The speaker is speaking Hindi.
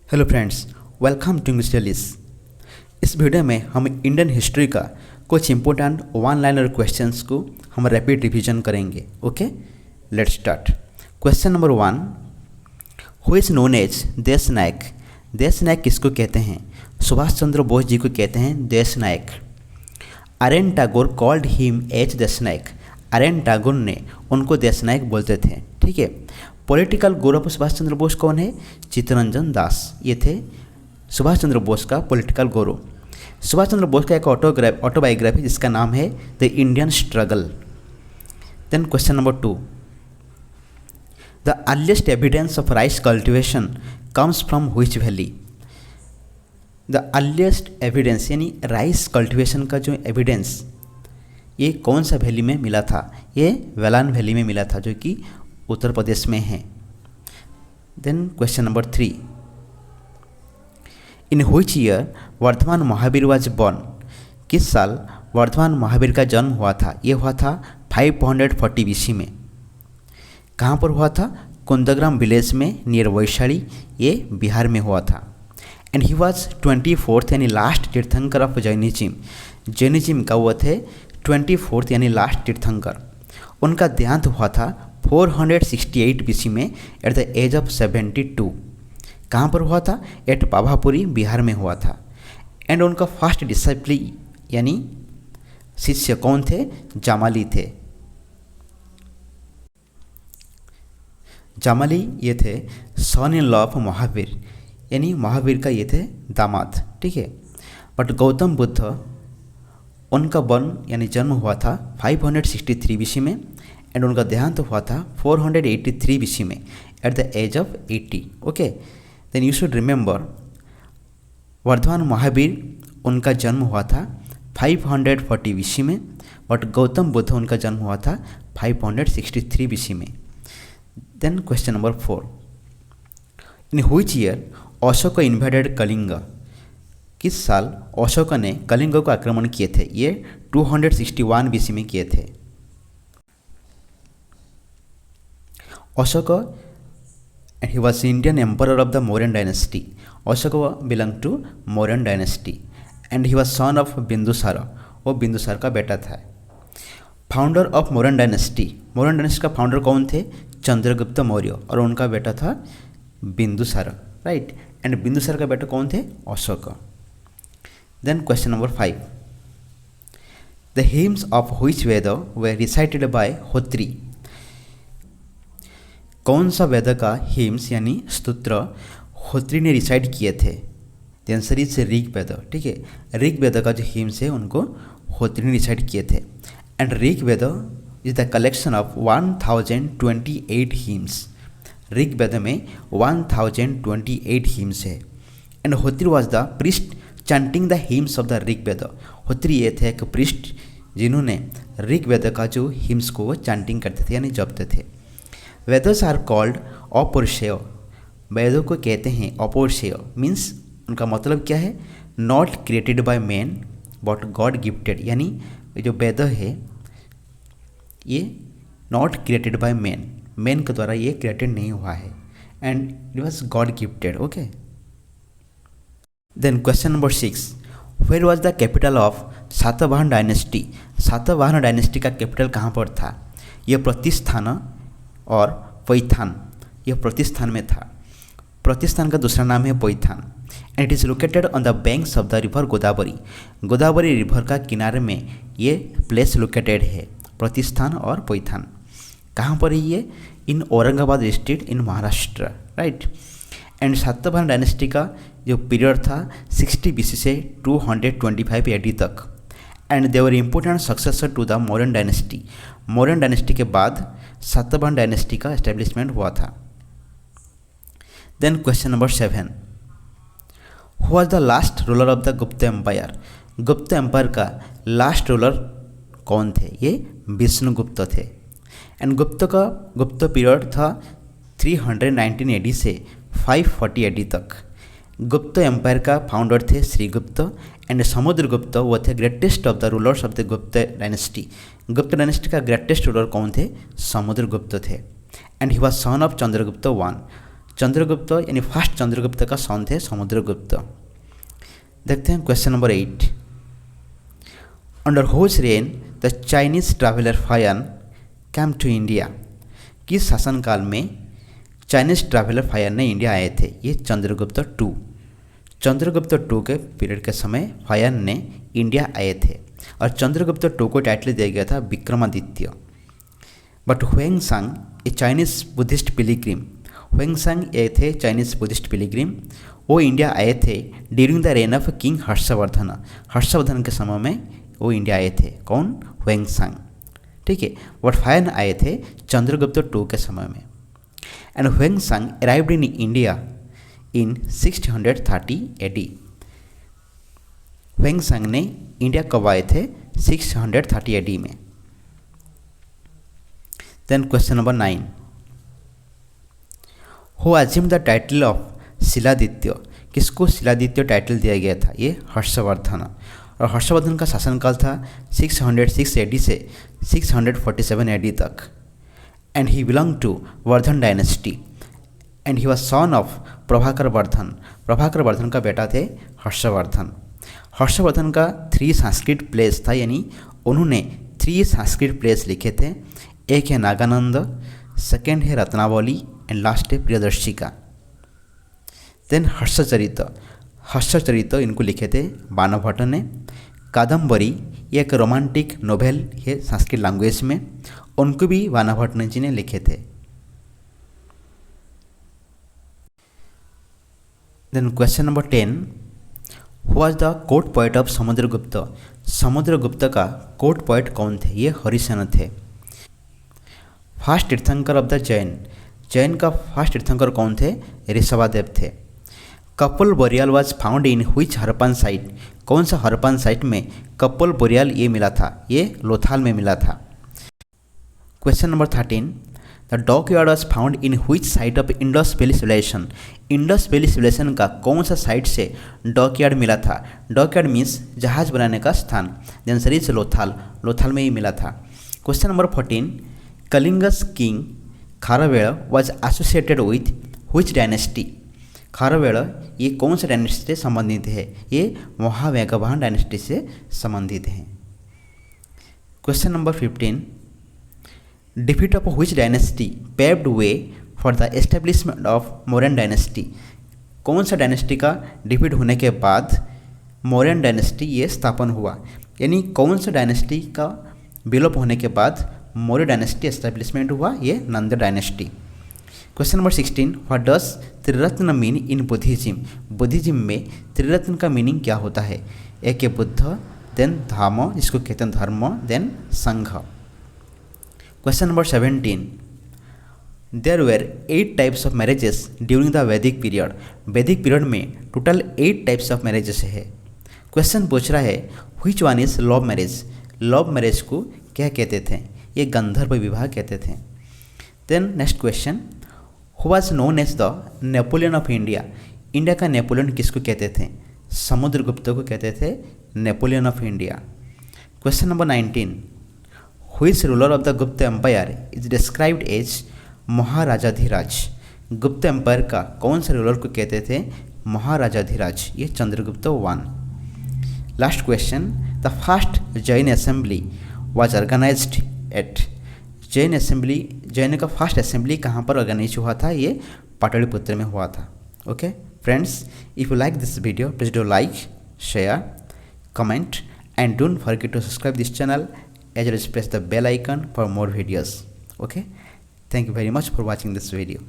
Hello friends, welcome to English dailies. इस वीडियो में हम इंडियन हिस्ट्री का कुछ इंपॉर्टेंट वन लाइनर क्वेश्चंस को हम रैपिड रिवीजन करेंगे। Okay, let's start. Question number 1, who is known as देश नायक। देश नायक किसको कहते हैं? सुभाष चंद्र बोस जी को कहते हैं देश नायक। Aryan Tagore called him as देश नायक। आर्यन टैगोर ने उनको देश नायक बोलते थे। ठीक है। Political Guru of Subhash Chandra Bose कौन है? चित्तरंजन दास। ये थे सुभाष चंद्र बोस का पॉलिटिकल गुरु। सुभाष चंद्र बोस का एक ऑटोबायोग्राफी जिसका नाम है the Indian struggle. Then question number 2, the earliest evidence of rice cultivation comes from which valley. The earliest evidence यानी राइस कल्टिवेशन का जो एविडेंस ये कौन सा वैली में मिला था? ये वेलान वैली में मिला था, जो कि उत्तर प्रदेश में है। Then question number 3, in which year Vardhaman Mahavir was born. किस साल वर्धमान महावीर का जन्म हुआ था? ये हुआ था 540 BC में। कहाँ पर हुआ था? कुंदग्राम विलेज में नियर वैशाली, ये बिहार में हुआ था। एंड ही वॉज 24th यानी लास्ट तीर्थंकर ऑफ जैनिज्म। जैनिज्म का वो थे 24th यानी लास्ट तीर्थंकर। उनका देहांत हुआ था 468 BC में एट द एज ऑफ 72। कहाँ पर हुआ था? एट पाभापुरी, बिहार में हुआ था। एंड उनका फर्स्ट डिसाइपल यानी शिष्य कौन थे? जामाली थे। जामाली ये थे सन इन लॉ ऑफ महावीर, यानी महावीर का ये थे दामाद। ठीक है। बट गौतम बुद्ध उनका बर्न यानी जन्म हुआ था 563 BC में एंड उनका देहांत हुआ था 483 BC में at the age of 80। Okay, then you should remember Vardhaman Mahavir उनका जन्म हुआ था 540 BC में, बट गौतम बुद्ध उनका जन्म हुआ था 563 BC में। Then question number 4, in which year Ashoka invaded Kalinga. किस साल अशोक ने कलिंग को आक्रमण किए थे? ये 261 BC में किए थे। Ashok and he was Indian emperor of the Mauryan dynasty. Ashoka belonged to Mauryan dynasty and he was son of Bindusara. वो बिंदुसार का बेटा था। Founder of Mauryan dynasty. Mauryan dynasty का फाउंडर कौन थे? चंद्रगुप्त मौर्य, और उनका बेटा था बिंदुसार। राइट। एंड बिंदुसार का बेटा कौन थे? Ashok. Then question number 5, the hymns of which Veda they recited by Hotri. कौन सा वेद का हिम्स यानी स्तोत्र होत्री ने रिसाइट किए थे? द आंसर इज ऋग वेद। ठीक है। ऋग वेद का जो हिम्स है उनको होत्री ने रिसाइट किए थे। And Rig Veda is the collection of 1028 hymns. Rig Veda में 1028 हिम्स है। And Hotri was the priest chanting the hymns of the Rig Veda. Hotri ये थे एक प्रिस्ट जिन्होंने ऋग वेद का जो हिम्स को वो चैंटिंग करते थे यानी जपते थे। Vedas are called apaurusheya. वेदों को कहते हैं अपौरुषेय, मीन्स उनका मतलब क्या है? Not created by man but God gifted. यानी जो वेद है ये not created by man, man के द्वारा ये क्रिएटेड नहीं हुआ है, and it was God gifted. Okay. Then question number 6, where was the capital of Satavahana dynasty. Satavahana dynasty का कैपिटल कहाँ पर था? यह प्रतिस्थान और पैठान, यह प्रतिस्थान में था। प्रतिस्थान का दूसरा नाम है Paithan. And it is located on the banks of the river Godavari. Godavari river का किनारे में ये प्लेस लोकेटेड है, प्रतिस्थान और पैठान। कहाँ पर है ये? In Aurangabad district in Maharashtra. Right. And Satavahana dynasty का जो पीरियड था 60 BC से 225 AD तक। And they were important successor to the Mauryan dynasty. Mauryan dynasty के बाद सातवाहन डायनेस्टी का एस्टेब्लिशमेंट हुआ था। Then question number 7, who was the last ruler of the Gupta empire. Gupta empire का लास्ट रूलर कौन थे? ये विष्णुगुप्त थे। एंड गुप्त पीरियड था 319 AD से 540 AD तक। गुप्त एम्पायर का फाउंडर थे श्रीगुप्त एंड समुद्रगुप्त वो थे greatest of the rulers of the Gupta dynasty. Gupta dynasty का ग्रेटेस्ट रूलर कौन थे? समुद्रगुप्त थे। And he was son of Chandragupta I। Chandragupta यानी फर्स्ट चंद्रगुप्त का सन थे समुद्रगुप्त। देखते हैं question number 8। Under whose reign the Chinese traveller Fahien came to India. किस शासनकाल में चाइनीज ट्रैवलर फायन ने इंडिया आए थे? ये चंद्रगुप्त टू। चंद्रगुप्त टू के पीरियड के समय फायन ने इंडिया आए थे और चंद्रगुप्त टू को टाइटल दिया गया था Vikramaditya. But Hiuen Tsang a Chinese Buddhist pilgrim, Hiuen Tsang ये थे चाइनीज बुद्धिस्ट पिलिग्रिम, वो इंडिया आए थे during the reign of king Harshavardhan. Harshavardhan के समय में वो इंडिया आए थे। कौन? हुएंगसांग। ठीक है, बट फायन आए थे चंद्रगुप्त टू के समय में। And Hiuen Tsang arrived in India in 630 AD। Hiuen Tsang ने इंडिया कब आए थे? 630 AD में। Then question number 9। Who assumed the title of Shiladitya. किसको शिलादित्य टाइटल दिया गया था? ये हर्षवर्धन। और हर्षवर्धन का शासनकाल था 606 AD से 647 AD तक। And he belong to Vardhan dynasty and he was son of Prabhakar Vardhan. Prabhakar Vardhan का बेटा थे हर्षवर्धन। हर्षवर्धन का 3 संस्कृत प्लेस था, यानी उन्होंने 3 संस्कृत प्लेस लिखे थे। एक है नागानंद, सेकेंड है रत्नावली एंड लास्ट है प्रियदर्शिका। देन हर्षचरित, हर्षचरित इनको लिखे थे बाणभट्ट ने। कादम्बरी ये एक रोमांटिक नोवेल है संस्कृत लैंग्वेज में, उनको भी बाणभट्ट जी ने लिखे थे। Then question number 10। Who was the court poet of Samudragupta. Samudragupta का कोर्ट पोएट कौन थे? ये हरिसेन थे। फर्स्ट तीर्थंकर ऑफ द जैन, जैन का फर्स्ट तीर्थंकर कौन थे? ऋषभादेव थे। Kapil boreal was found in which Harappan site. कौन सा हरप्पन साइट में कपिल बोरियल ये मिला था? ये लोथाल में मिला था। Question number 13। The dockyard was found in which site of Indus valley civilisation. Indus valley civilisation का कौन सा साइट से डॉकयार्ड मिला था? डॉकयार्ड मीन्स जहाज बनाने का स्थान। The answer is Lothal, Lothal में ही मिला था। Question number 14। Kalinga's king Kharavela was associated with which dynasty. Kharavela ये कौन सा डायनेस्टी से संबंधित है? ये महावेगवान डायनेस्टी से संबंधित है। Question number 15। Defeat of which dynasty paved way for the establishment of Mauryan dynasty. कौन सा डायनेस्टी का डिफीट होने के बाद मौर्यन डायनेस्टी ये स्थापन हुआ? यानी कौन सा डायनेस्टी का विलोप होने के बाद मौर्य डायनेस्टी एस्टेब्लिशमेंट हुआ? ये Nanda dynasty. Question number 16। What does Triratna mean in Buddhism. Buddhism में त्रिरत्न का मीनिंग क्या होता है? एक है बुद्ध, देन धर्म जिसको कहते हैं धर्म, देन संघ। Question number 17। There were 8 types of marriages during the Vedic period. Vedic period में टोटल 8 टाइप्स ऑफ मैरिजेस है। क्वेश्चन पूछ रहा है which one is love marriage. Love marriage को क्या कहते थे? ये गंधर्व विवाह कहते थे। Then next question. Who was known as the Napoleon of India. India का नेपोलियन किसको कहते थे? समुद्रगुप्त को कहते थे Napoleon of India. Question number 19। Which ruler of the Gupta empire is described as महाराजाधिराज। गुप्त एम्पायर का कौन सा रूलर को कहते थे? महाराजाधिराज। ये Chandragupta 1। Last question. The first Jain assembly was organised at. Jain assembly, Jain का फर्स्ट असेंबली कहाँ पर ऑर्गेनाइज हुआ था? ये पाटलिपुत्र में हुआ था। Okay friends, if you like this video please do like, share, comment and don't forget to subscribe this channel as well as press the bell icon for more videos. Okay, thank you very much for watching this video.